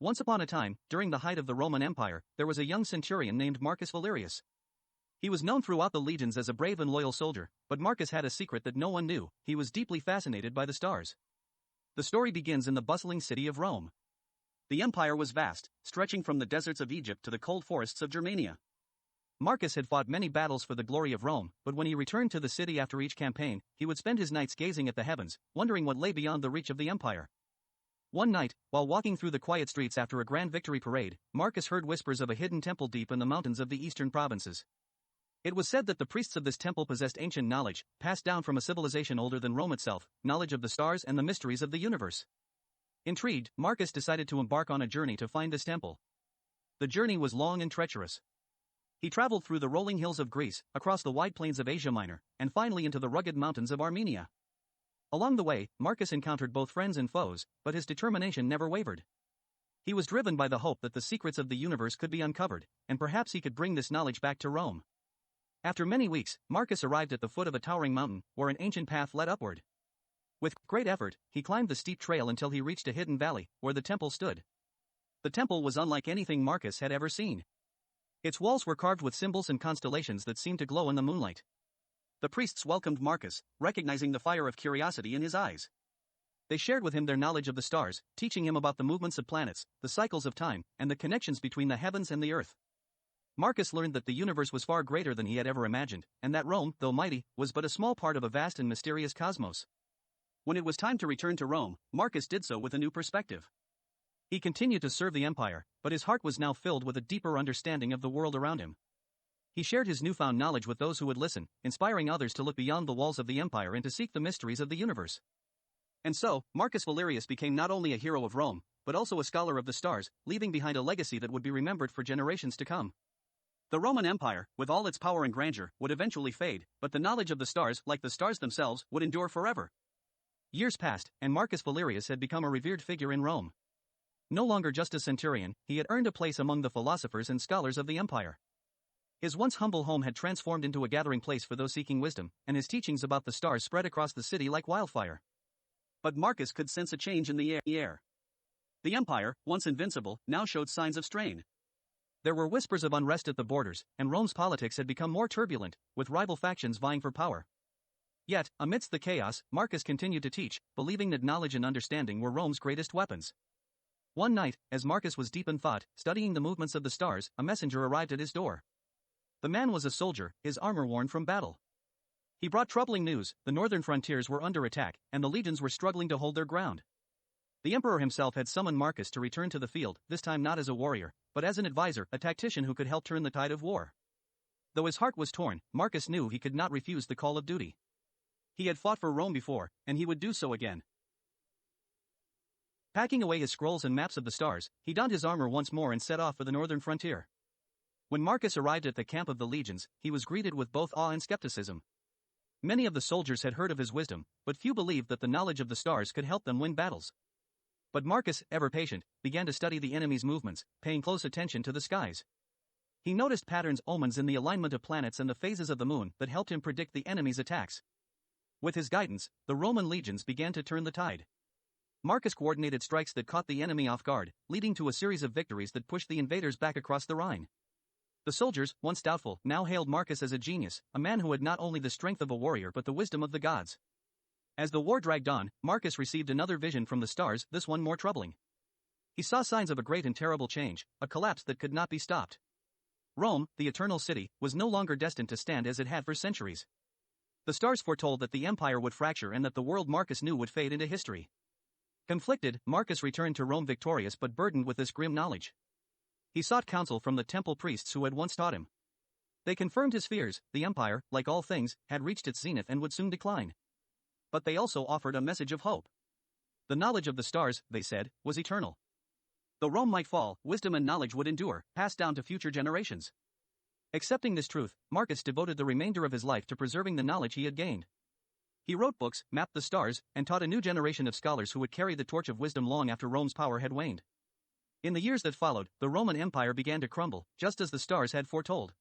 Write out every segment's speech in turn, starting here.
Once upon a time, during the height of the Roman Empire, there was a young centurion named Marcus Valerius. He was known throughout the legions as a brave and loyal soldier, but Marcus had a secret that no one knew: he was deeply fascinated by the stars. The story begins in the bustling city of Rome. The empire was vast, stretching from the deserts of Egypt to the cold forests of Germania. Marcus had fought many battles for the glory of Rome, but when he returned to the city after each campaign, he would spend his nights gazing at the heavens, wondering what lay beyond the reach of the empire. One night, while walking through the quiet streets after a grand victory parade, Marcus heard whispers of a hidden temple deep in the mountains of the eastern provinces. It was said that the priests of this temple possessed ancient knowledge, passed down from a civilization older than Rome itself, knowledge of the stars and the mysteries of the universe. Intrigued, Marcus decided to embark on a journey to find this temple. The journey was long and treacherous. He traveled through the rolling hills of Greece, across the wide plains of Asia Minor, and finally into the rugged mountains of Armenia. Along the way, Marcus encountered both friends and foes, but his determination never wavered. He was driven by the hope that the secrets of the universe could be uncovered, and perhaps he could bring this knowledge back to Rome. After many weeks, Marcus arrived at the foot of a towering mountain, where an ancient path led upward. With great effort, he climbed the steep trail until he reached a hidden valley, where the temple stood. The temple was unlike anything Marcus had ever seen. Its walls were carved with symbols and constellations that seemed to glow in the moonlight. The priests welcomed Marcus, recognizing the fire of curiosity in his eyes. They shared with him their knowledge of the stars, teaching him about the movements of planets, the cycles of time, and the connections between the heavens and the earth. Marcus learned that the universe was far greater than he had ever imagined, and that Rome, though mighty, was but a small part of a vast and mysterious cosmos. When it was time to return to Rome, Marcus did so with a new perspective. He continued to serve the empire, but his heart was now filled with a deeper understanding of the world around him. He shared his newfound knowledge with those who would listen, inspiring others to look beyond the walls of the empire and to seek the mysteries of the universe. And so, Marcus Valerius became not only a hero of Rome, but also a scholar of the stars, leaving behind a legacy that would be remembered for generations to come. The Roman Empire, with all its power and grandeur, would eventually fade, but the knowledge of the stars, like the stars themselves, would endure forever. Years passed, and Marcus Valerius had become a revered figure in Rome. No longer just a centurion, he had earned a place among the philosophers and scholars of the empire. His once humble home had transformed into a gathering place for those seeking wisdom, and his teachings about the stars spread across the city like wildfire. But Marcus could sense a change in the air. The empire, once invincible, now showed signs of strain. There were whispers of unrest at the borders, and Rome's politics had become more turbulent, with rival factions vying for power. Yet, amidst the chaos, Marcus continued to teach, believing that knowledge and understanding were Rome's greatest weapons. One night, as Marcus was deep in thought, studying the movements of the stars, a messenger arrived at his door. The man was a soldier, his armor worn from battle. He brought troubling news: the northern frontiers were under attack, and the legions were struggling to hold their ground. The emperor himself had summoned Marcus to return to the field, this time not as a warrior, but as an advisor, a tactician who could help turn the tide of war. Though his heart was torn, Marcus knew he could not refuse the call of duty. He had fought for Rome before, and he would do so again. Packing away his scrolls and maps of the stars, he donned his armor once more and set off for the northern frontier. When Marcus arrived at the camp of the legions, he was greeted with both awe and skepticism. Many of the soldiers had heard of his wisdom, but few believed that the knowledge of the stars could help them win battles. But Marcus, ever patient, began to study the enemy's movements, paying close attention to the skies. He noticed patterns, omens in the alignment of planets and the phases of the moon that helped him predict the enemy's attacks. With his guidance, the Roman legions began to turn the tide. Marcus coordinated strikes that caught the enemy off guard, leading to a series of victories that pushed the invaders back across the Rhine. The soldiers, once doubtful, now hailed Marcus as a genius, a man who had not only the strength of a warrior but the wisdom of the gods. As the war dragged on, Marcus received another vision from the stars, this one more troubling. He saw signs of a great and terrible change, a collapse that could not be stopped. Rome, the eternal city, was no longer destined to stand as it had for centuries. The stars foretold that the empire would fracture and that the world Marcus knew would fade into history. Conflicted, Marcus returned to Rome victorious but burdened with this grim knowledge. He sought counsel from the temple priests who had once taught him. They confirmed his fears: the empire, like all things, had reached its zenith and would soon decline. But they also offered a message of hope. The knowledge of the stars, they said, was eternal. Though Rome might fall, wisdom and knowledge would endure, passed down to future generations. Accepting this truth, Marcus devoted the remainder of his life to preserving the knowledge he had gained. He wrote books, mapped the stars, and taught a new generation of scholars who would carry the torch of wisdom long after Rome's power had waned. In the years that followed, the Roman Empire began to crumble, just as the stars had foretold.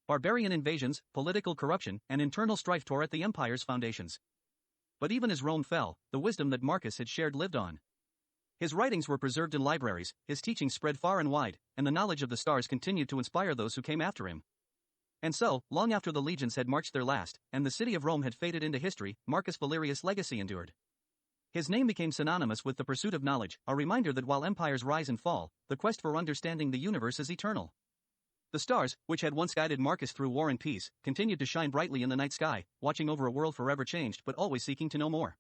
Barbarian invasions, political corruption, and internal strife tore at the empire's foundations. But even as Rome fell, the wisdom that Marcus had shared lived on. His writings were preserved in libraries, his teachings spread far and wide, and the knowledge of the stars continued to inspire those who came after him. And so, long after the legions had marched their last, and the city of Rome had faded into history, Marcus Valerius' legacy endured. His name became synonymous with the pursuit of knowledge, a reminder that while empires rise and fall, the quest for understanding the universe is eternal. The stars, which had once guided Marcus through war and peace, continued to shine brightly in the night sky, watching over a world forever changed but always seeking to know more.